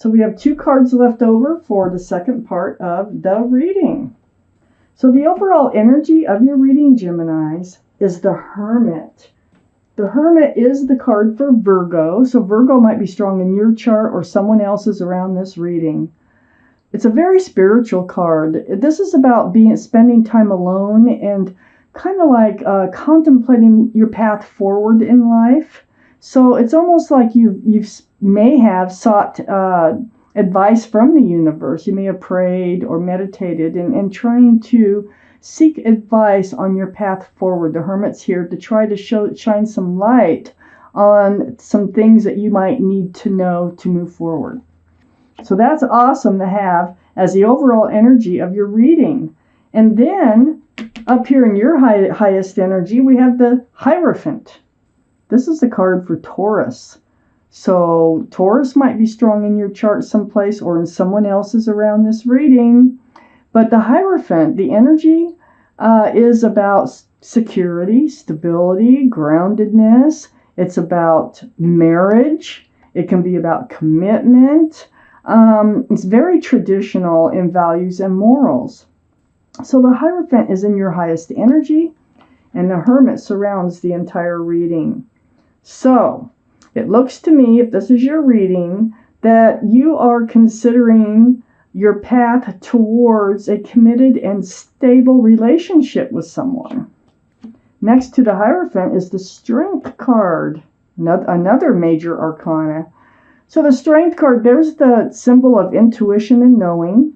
So we have 2 cards left over for the second part of the reading. So the overall energy of your reading, Geminis, is the Hermit. The Hermit is the card for Virgo, so Virgo might be strong in your chart or someone else's around this reading. It's a very spiritual card. This is about spending time alone and kind of like contemplating your path forward in life. So it's almost like you may have sought advice from the universe. You may have prayed or meditated and trying to seek advice on your path forward. The Hermit's here to try to shine some light on some things that you might need to know to move forward. So that's awesome to have as the overall energy of your reading. And then up here in your highest energy, we have the Hierophant. This is the card for Taurus. So Taurus might be strong in your chart someplace or in someone else's around this reading. But the Hierophant, the energy is about security, stability, groundedness. It's about marriage. It can be about commitment. It's very traditional in values and morals. So the Hierophant is in your highest energy, and the Hermit surrounds the entire reading. So it looks to me, if this is your reading, that you are considering your path towards a committed and stable relationship with someone. Next to the Hierophant is the Strength card, another major arcana. So the Strength card, there's the symbol of intuition and knowing.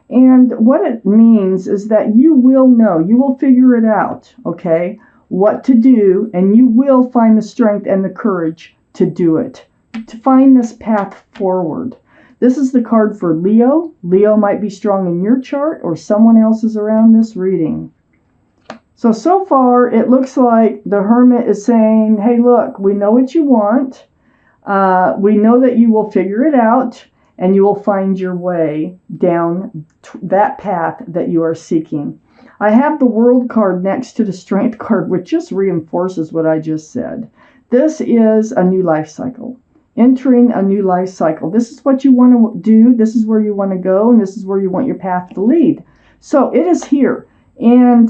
And what it means is that you will know, you will figure it out, okay, what to do, and you will find the strength and the courage to do it, to find this path forward. This is the card for Leo. Leo might be strong in your chart or someone else's around this reading. So far, it looks like the Hermit is saying, hey, look, we know what you want. We know that you will figure it out and you will find your way down that path that you are seeking. I have the World card next to the Strength card, which just reinforces what I just said. This is a new life cycle. Entering a new life cycle. This is what you want to do. This is where you want to go, and this is where you want your path to lead. So it is here. And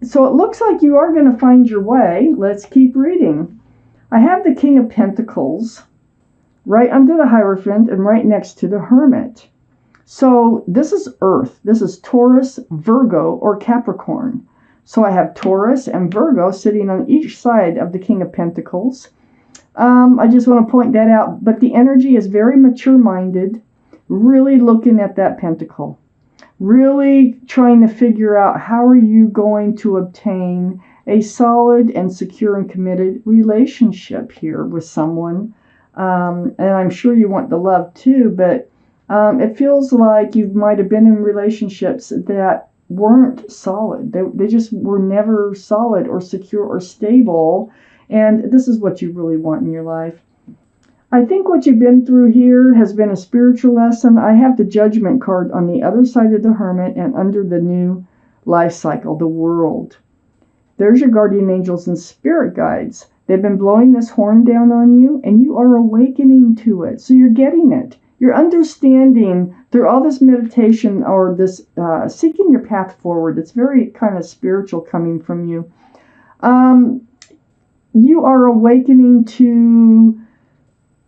so it looks like you are going to find your way. Let's keep reading. I have the King of Pentacles right under the Hierophant and right next to the Hermit. So this is Earth. This is Taurus, Virgo, or Capricorn. So I have Taurus and Virgo sitting on each side of the King of Pentacles. I just want to point that out. But the energy is very mature-minded, really looking at that pentacle, really trying to figure out how are you going to obtain a solid and secure and committed relationship here with someone. And I'm sure you want the love too, but it feels like you might have been in relationships that weren't solid. They just were never solid or secure or stable. And this is what you really want in your life. I think what you've been through here has been a spiritual lesson. I have the Judgment card on the other side of the Hermit and under the new life cycle, the World. There's your guardian angels and spirit guides. They've been blowing this horn down on you, and you are awakening to it. So you're getting it. You're understanding through all this meditation or this seeking your path forward. It's very kind of spiritual coming from you. You are awakening to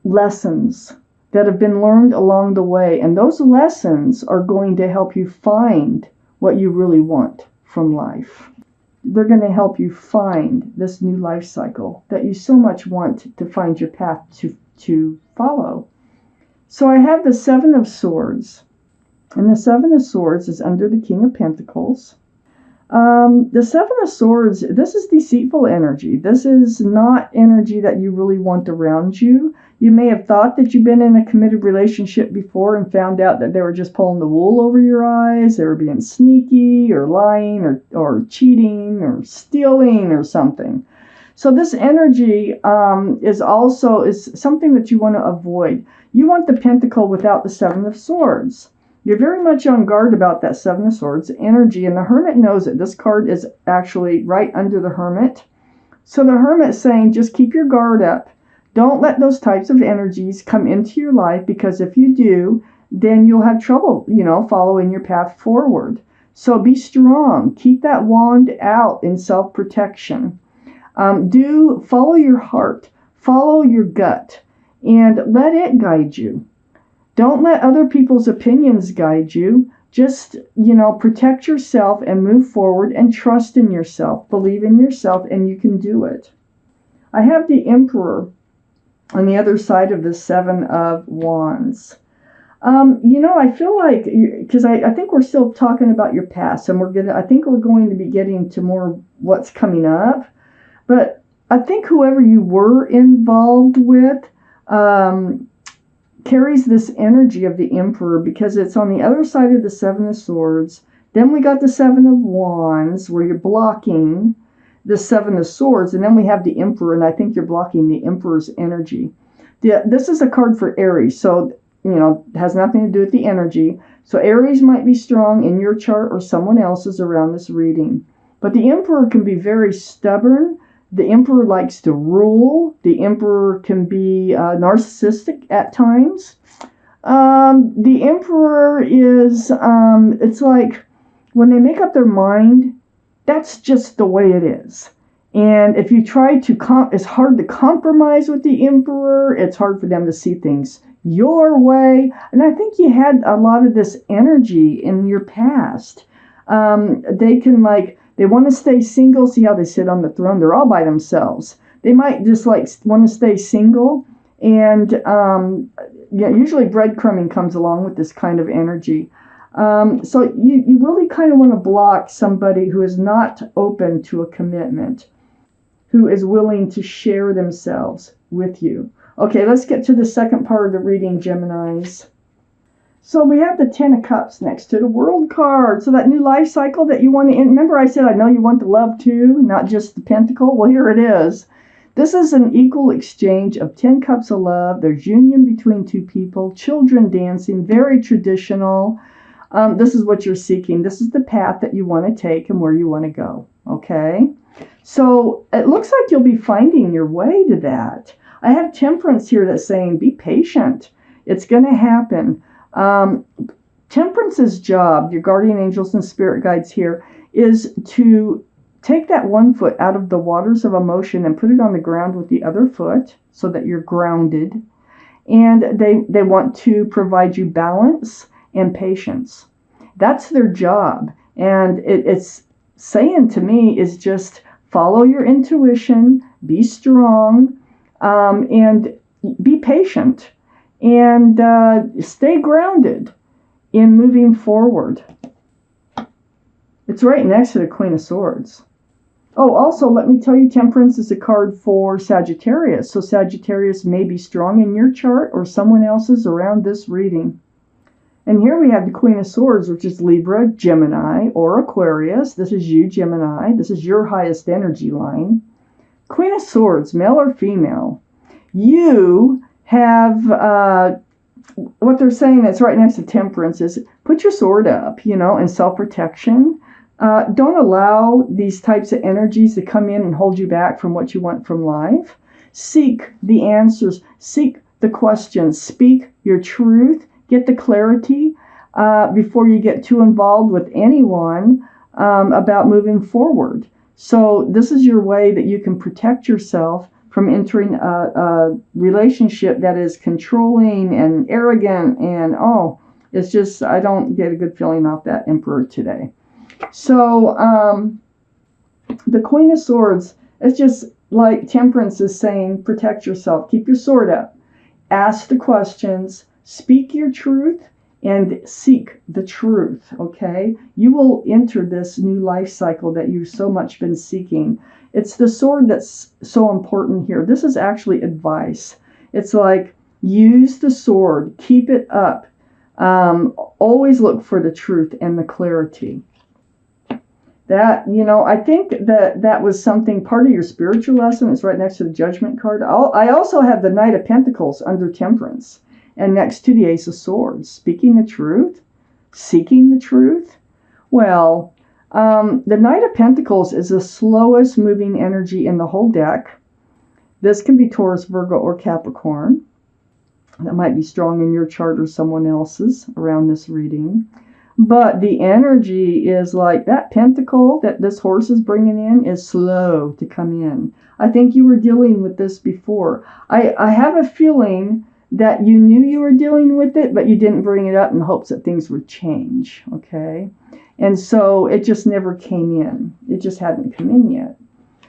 lessons that have been learned along the way. And those lessons are going to help you find what you really want from life. They're going to help you find this new life cycle that you so much want to find your path to follow. So I have the Seven of Swords. And the Seven of Swords is under the King of Pentacles. The Seven of Swords, this is deceitful energy. This is not energy that you really want around you. You may have thought that you've been in a committed relationship before and found out that they were just pulling the wool over your eyes. They were being sneaky or lying or cheating or stealing or something. So this energy is something that you want to avoid. You want the Pentacle without the Seven of Swords. You're very much on guard about that Seven of Swords energy, and the Hermit knows it. This card is actually right under the Hermit. So the Hermit's saying, just keep your guard up. Don't let those types of energies come into your life, because if you do, then you'll have trouble, following your path forward. So be strong. Keep that wand out in self-protection. Follow your heart. Follow your gut. And let it guide you. Don't let other people's opinions guide you. Just, protect yourself and move forward and trust in yourself. Believe in yourself and you can do it. I have the Emperor on the other side of the Seven of Wands. I feel like, because I think we're still talking about your past, and I think we're going to be getting to more what's coming up. But I think whoever you were involved with carries this energy of the Emperor, because it's on the other side of the Seven of Swords. Then we got the Seven of Wands, where you're blocking the Seven of Swords, and then we have the Emperor, and I think you're blocking the Emperor's energy. This is a card for Aries, so has nothing to do with the energy. So Aries might be strong in your chart or someone else's around this reading. But the Emperor can be very stubborn. The Emperor likes to rule. The Emperor can be narcissistic at times. The Emperor is, it's like when they make up their mind, that's just the way it is. And if you try to, it's hard to compromise with the Emperor. It's hard for them to see things your way. And I think you had a lot of this energy in your past. They want to stay single. See how they sit on the throne? They're all by themselves. They might just want to stay single. And usually breadcrumbing comes along with this kind of energy. So you really kind of want to block somebody who is not open to a commitment, who is willing to share themselves with you. Okay, let's get to the second part of the reading, Geminis. So we have the Ten of Cups next to the World card. So that new life cycle that you want to end. Remember I said I know you want the love too, not just the Pentacle? Well, here it is. This is an equal exchange of 10 cups of love. There's union between two people, children dancing, very traditional. This is what you're seeking. This is the path that you want to take and where you want to go. Okay? So it looks like you'll be finding your way to that. I have Temperance here that's saying, be patient. It's going to happen. Temperance's job, your guardian angels and spirit guides here, is to take that one foot out of the waters of emotion and put it on the ground with the other foot so that you're grounded. And they want to provide you balance and patience. That's their job. And it's saying to me is just follow your intuition, be strong, and be patient, and stay grounded in moving forward. It's right next to the Queen of Swords. Oh, also, let me tell you, Temperance is a card for Sagittarius. So Sagittarius may be strong in your chart or someone else's around this reading. And here we have the Queen of Swords, which is Libra, Gemini, or Aquarius. This is you, Gemini. This is your highest energy line. Queen of Swords, male or female. You have, what they're saying that's right next to Temperance is put your sword up, in self-protection. Don't allow these types of energies to come in and hold you back from what you want from life. Seek the answers. Seek the questions. Speak your truth. Get the clarity before you get too involved with anyone about moving forward. So this is your way that you can protect yourself from entering a relationship that is controlling and arrogant. And, it's just, I don't get a good feeling off that Emperor today. So the Queen of Swords, it's just like Temperance is saying, protect yourself. Keep your sword up. Ask the questions. Speak your truth and seek the truth, okay? You will enter this new life cycle that you've so much been seeking. It's the sword that's so important here. This is actually advice. It's like, use the sword. Keep it up. Always look for the truth and the clarity. That, I think that was something, part of your spiritual lesson. It's right next to the Judgment card. I also have the Knight of Pentacles under Temperance. And next to the Ace of Swords, speaking the truth, seeking the truth. Well, the Knight of Pentacles is the slowest moving energy in the whole deck. This can be Taurus, Virgo, or Capricorn. That might be strong in your chart or someone else's around this reading. But the energy is like that pentacle that this horse is bringing in is slow to come in. I think you were dealing with this before. I have a feeling that you knew you were dealing with it, but you didn't bring it up in hopes that things would change, okay? And so it just never came in. It just hadn't come in yet.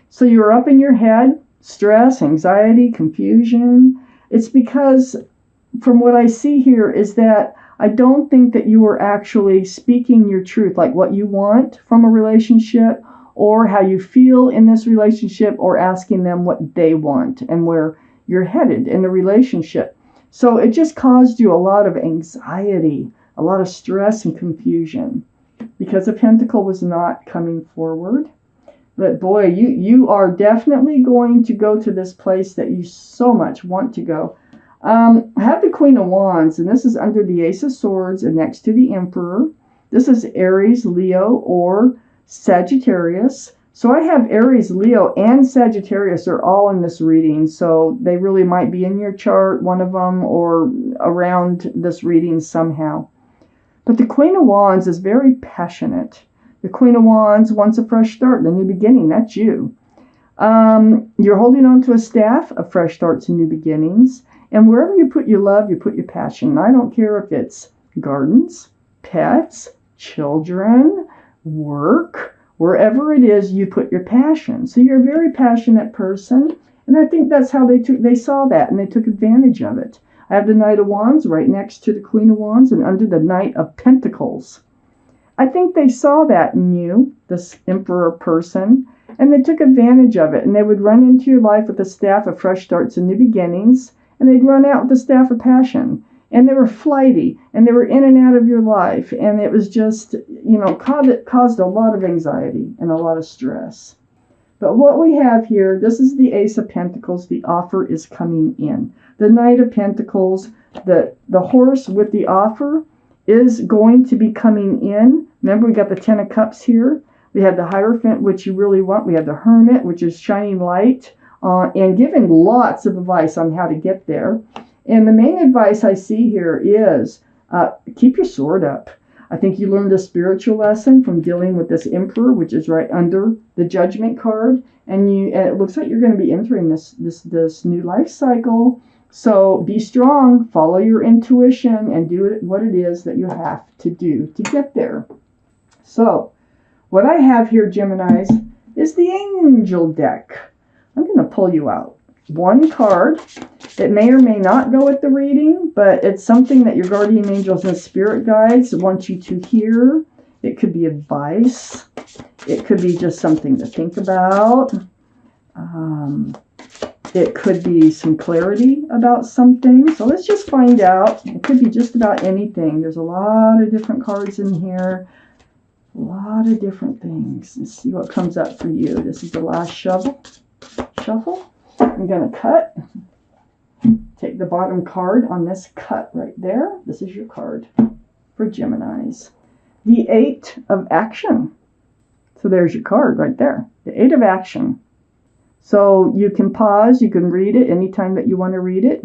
So you were up in your head, stress, anxiety, confusion. It's because, from what I see here, is that I don't think that you were actually speaking your truth, like what you want from a relationship or how you feel in this relationship, or asking them what they want and where you're headed in the relationship. So it just caused you a lot of anxiety, a lot of stress and confusion because the pentacle was not coming forward. But boy, you are definitely going to go to this place that you so much want to go. I have the Queen of Wands, and this is under the Ace of Swords and next to the Emperor. This is Aries, Leo, or Sagittarius. So I have Aries, Leo, and Sagittarius are all in this reading. So they really might be in your chart, one of them, or around this reading somehow. But the Queen of Wands is very passionate. The Queen of Wands wants a fresh start, a new beginning. That's you. You're holding on to a staff of fresh starts and new beginnings. And wherever you put your love, you put your passion. I don't care if it's gardens, pets, children, work, wherever it is, you put your passion. So you're a very passionate person. And I think that's how they saw that, and they took advantage of it. I have the Knight of Wands right next to the Queen of Wands and under the Knight of Pentacles. I think they saw that in you, this Emperor person, and they took advantage of it. And they would run into your life with a staff of fresh starts and new beginnings, and they'd run out with the staff of passion. And they were flighty, and they were in and out of your life. And it was just, caused a lot of anxiety and a lot of stress. But what we have here, this is the Ace of Pentacles. The offer is coming in. The Knight of Pentacles, the horse with the offer is going to be coming in. Remember, we got the Ten of Cups here. We have the Hierophant, which you really want. We have the Hermit, which is shining light and giving lots of advice on how to get there. And the main advice I see here is keep your sword up. I think you learned a spiritual lesson from dealing with this Emperor, which is right under the Judgment card. And it looks like you're going to be entering this new life cycle. So be strong, follow your intuition, and do what it is that you have to do to get there. So what I have here, Geminis, is the Angel deck. I'm going to pull you out one card. It may or may not go with the reading, but it's something that your guardian angels and spirit guides want you to hear. It could be advice. It could be just something to think about. It could be some clarity about something. So let's just find out. It could be just about anything. There's a lot of different cards in here. A lot of different things. Let's see what comes up for you. This is the last shuffle. I'm going to cut. Take the bottom card on this cut right there. This is your card for Geminis. The Eight of Action. So there's your card right there. The Eight of Action. So you can pause. You can read it anytime that you want to read it.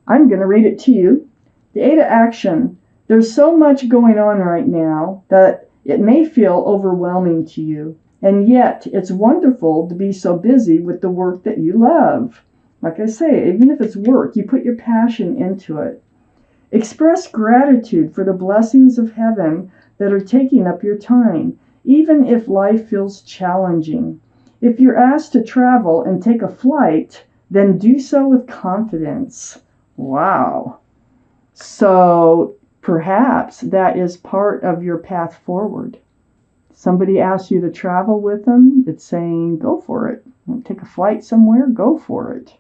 I'm going to read it to you. The Eight of Action. There's so much going on right now that it may feel overwhelming to you. And yet, it's wonderful to be so busy with the work that you love. Like I say, even if it's work, you put your passion into it. Express gratitude for the blessings of heaven that are taking up your time, even if life feels challenging. If you're asked to travel and take a flight, then do so with confidence. Wow. So perhaps that is part of your path forward. Somebody asks you to travel with them, it's saying, go for it. Take a flight somewhere, go for it.